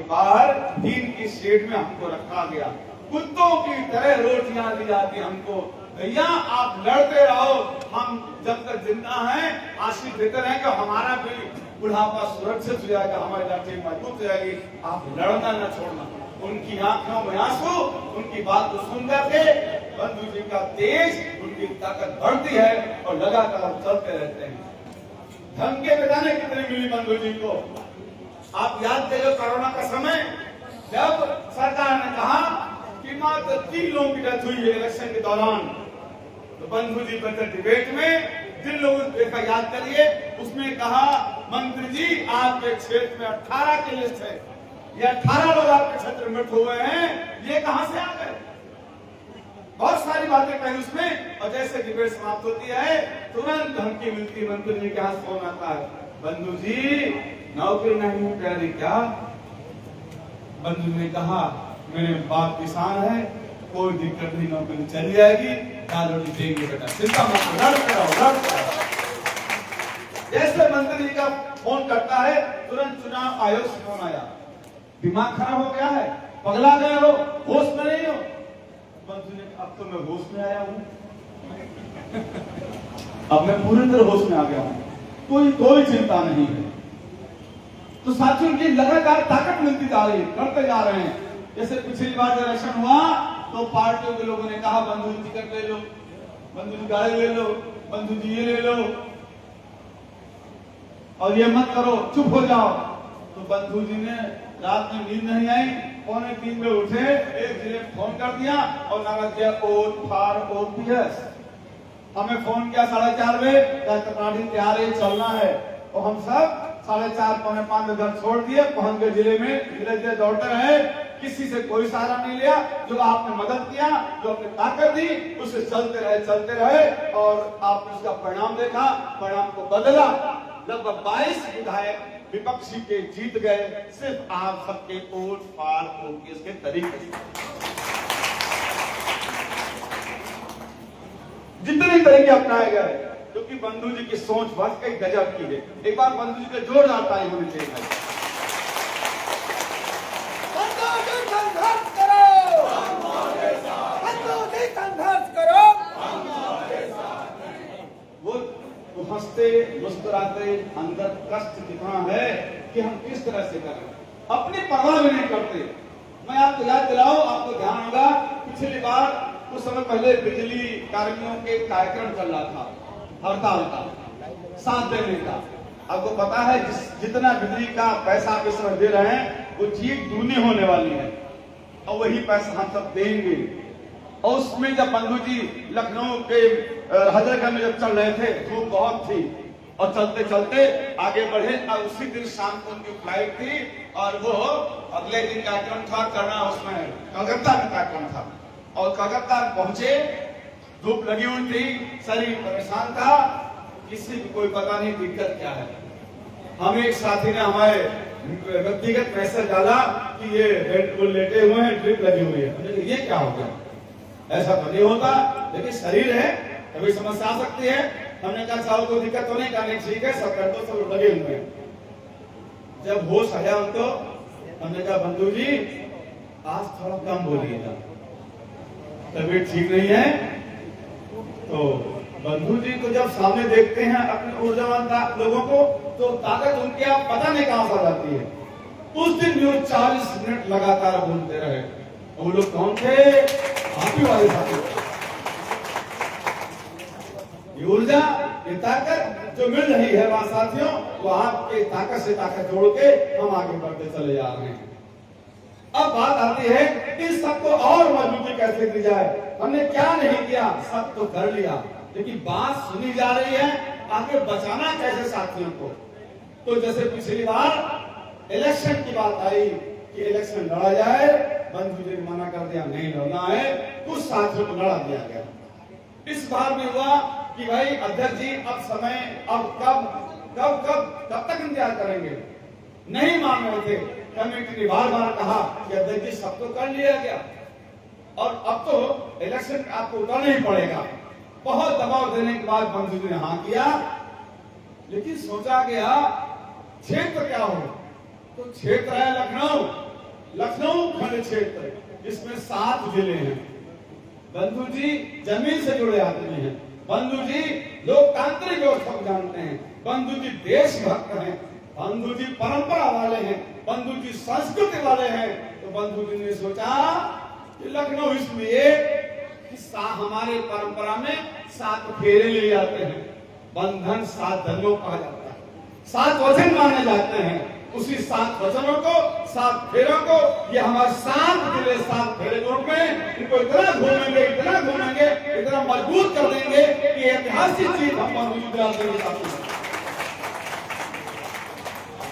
बाहर टीन की शेड में हमको रखा गया, कुत्तों की तरह रोटियां दी जाती हमको। भैया आप लड़ते रहो, हम जब तक जिंदा हैं आशीष देते रहें कि हमारा भी बुढ़ापा सुरक्षित हो जाएगा, हमारी लाठी मजबूत हो जाएगी, आप लड़ना न छोड़ना। उनकी आंखों में आंसू, उनकी बात को सुन करके बंधु जी का तेज, उनकी ताकत बढ़ती है और लगातार चलते रहते हैं। धमके बजाने कितने मिली बंधु जी को। आप याद करो कोरोना का समय, जब सरकार ने कहा कि मात्र 3 लोगों की डेथ हुई है इलेक्शन के दौरान, तो बंधु जी बंधु डिबेट में जिन लोगों ने देखा याद करिए, उसमें कहा मंत्री जी आपके क्षेत्र में 18 की लिस्ट है, ये 18 लोग आपके क्षेत्र में हुए हैं, ये कहां से आ गए। बहुत सारी बातें कही उसमें, और जैसे डिबेट समाप्त होती है तुरंत धमकी मिलती है, मंत्री जी के हाथ फोन आता है, बंधु जी नौकरी नहीं कह रही क्या। बंधु ने कहा मेरे बाप किसान है, कोई दिक्कत नहीं, नौकरी चली जाएगी, दाल रोटी देंगे बेटा, चिंता मत करो, लड़ते रहो। जैसे मंत्री जी का फोन करता है तुरंत चुनाव आयोग से फोन आया, दिमाग खराब हो गया है, पगला गए हो, होश में नहीं हो। बंधु ने अब तो मैं होश में आया हूं, अब मैं पूरी तरह होश में आ गया हूं, कोई चिंता नहीं है। तो साथियों की लगातार ताकत मिलती जा रही है, करते जा रहे हैं। जैसे पिछली बार इलेक्शन हुआ तो पार्टियों के लोगों ने कहा बंधु जी टिकट ले लो, बंधु जी गाड़ी ले लो, बंधु जी ये ले लो और ये मत करो, चुप हो जाओ। तो बंधु जी ने रात में नींद नहीं आई, 2:45 में उठे, एक जिले फोन कर दिया और नारा दिया वोट फॉर ओपीएस। हमें फोन किया 4:30 बजे, तैयार है, चलना है, और हम सब 4:30 पौने 5 में घर छोड़ दिए, पहुंच गए जिले में, धीरे दौड़ते रहे, किसी से कोई सहारा नहीं लिया। जो आपने मदद किया, जो आपने ताकत दी, उससे चलते रहे और आपने उसका परिणाम देखा, परिणाम को बदला। लगभग 22 विधायक विपक्षी के जीत गए, सिर्फ आप सबके वोट फॉर ओपीएस के तरीके से। जितने तरीके अपनाए गए, क्योंकि बंधु जी की सोच वाकई गजब की है। एक बार बंधु जी के जोरदार ताली होनी चाहिए। वो हंसते मुस्कुराते, अंदर कष्ट कितना है कि हम किस तरह से करें, अपनी परवाह भी नहीं करते। मैं आपको याद दिलाऊं, आपको ध्यान होगा पिछली बार कुछ समय पहले बिजली कर्मियों के कार्यक्रम चल रहा था, हड़ताल का, साथ देने का। आपको पता है जितना बिजली का पैसा आप इस समय दे रहे हैं वो चीज दूनी होने वाली है, और वही पैसा हम सब देंगे। और उसमें जब बंधु जी लखनऊ के हजरतगंज में जब चल रहे थे, धूप बहुत थी और चलते चलते आगे बढ़े, और उसी दिन शाम को उनकी फ्लाइट थी और वो अगले दिन कार्यक्रम था करना, उसमें कलकत्ता में कार्यक्रम था, और कलकत्ता पहुंचे, धूप लगी हुई थी, शरीर परेशान था, किसी को कोई पता नहीं दिक्कत क्या है। हम एक साथी ने हमारे व्यक्तिगत मैसेज डाला कि ये बेड को लेटे हुए हैं, ड्रिप लगी हुई है। ये क्या हो गया, ऐसा तो नहीं होता, लेकिन शरीर है, कभी समस्या आ सकती है। हमने कहा साहब कोई दिक्कत तो नहीं, कहा ठीक है, सब कर दो, सब लगे हुए हैं। जब होश आया उनको, हमने कहा बंधु जी आज थोड़ा कम बोलिएगा, तबीयत ठीक नहीं है। तो बंधु जी को जब सामने देखते हैं अपने ऊर्जावान लोगों को, तो ताकत उनकी आप पता नहीं कहां से जाती है। उस दिन भी 40 मिनट लगातार बोलते रहे। वो लोग कौन थे? आप ही वाले साथी। ये ऊर्जा, ये ताकत जो मिल रही है वहां साथियों, वो आपके ताकत से ताकत जोड़ के हम आगे बढ़ते चले जा रहे हैं। अब बात आती है कि सबको और मजबूती कैसे दी जाए। हमने क्या नहीं किया, सब तो कर लिया, लेकिन बात सुनी जा रही है, आगे बचाना कैसे साथियों को। तो जैसे पिछली बार इलेक्शन की बात आई कि इलेक्शन लड़ा जाए, बंधु जी ने मना कर दिया, नहीं लड़ना है, कुछ साथियों को लड़ा दिया गया। इस बार भी हुआ कि भाई अध्यक्ष जी अब समय, अब कब तक इंतजार करेंगे, नहीं मान रहे थे। कमेटी ने बार बार कहा कि अध्यक्ष जी सब तो कर लिया गया और अब तो इलेक्शन आपको उठाना ही पड़ेगा। बहुत दबाव देने के बाद बंधु जी ने हाँ किया, लेकिन सोचा गया क्षेत्र क्या हो, तो क्षेत्र है लखनऊ, क्षेत्र, इसमें 7 जिले हैं। बंधु जी जमीन से जुड़े आदमी हैं, बंधु जी लोकतांत्रिक व्यवस्था को जानते हैं, बंधु जी देशभक्त हैं, बंधु जी परंपरा वाले हैं, बंधु जी संस्कृति वाले हैं। तो बंधु जी ने सोचा कि लखनऊ इसलिए कि हमारे परंपरा में 7 फेरे लिए जाते हैं, बंधन 7 धर्मों कहा जाता है, 7 वचन माने जाते हैं। उसी 7 वचनों को, 7 फेरों को, ये हमारे 7 जिले 7 फेरे के रूप में इनको इतना घूमेंगे, इतना मजबूत कर देंगे कि ऐतिहासिक चीज हम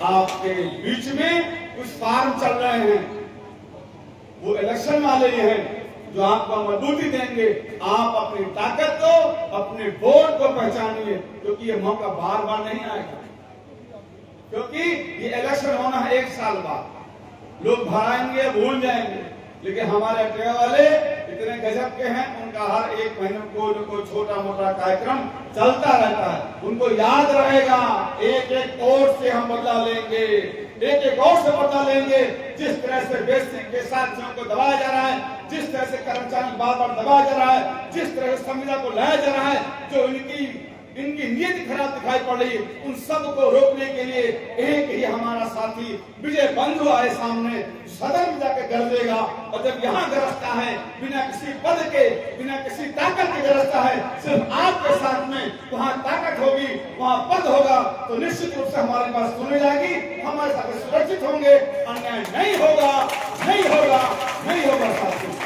आपके बीच में कुछ फार्म चल रहे हैं, वो इलेक्शन वाले ही हैं जो आपको मजबूती देंगे। आप अपनी ताकत को, अपने वोट को पहचानिए, क्योंकि ये मौका बार बार नहीं आएगा, क्योंकि ये इलेक्शन होना है 1 साल बाद। लोग भराएंगे, भूल जाएंगे, लेकिन हमारे अटेवा वाले इतने गजब के हैं, उनका हर 1 महीने कोई छोटा मोटा कार्यक्रम चलता रहता है। उनको याद रहेगा, एक वोट से हम बदला लेंगे, एक वोट से बदला लेंगे। जिस तरह से बेसिक के साथियों को दबाया जा रहा है, जिस तरह से कर्मचारी बार बार दबाया जा रहा है, जिस तरह से संविदा को लाया जा रहा है, जो इनकी नीयत खराब दिखाई पड़ रही है, उन सब को रोकने के लिए एक ही हमारा साथी विजय बंधु आए सामने, सदन में जाकर गरजेगा। और जब यहाँ गरजता है, बिना किसी पद के, बिना किसी ताकत के गरजता है, सिर्फ आपके साथ में वहाँ ताकत होगी, वहाँ पद होगा, तो निश्चित रूप से हमारे पास सुनी जाएगी, हमारे साथ सुरक्षित होंगे, अन्याय नहीं होगा, नहीं होगा, नहीं होगा साथी।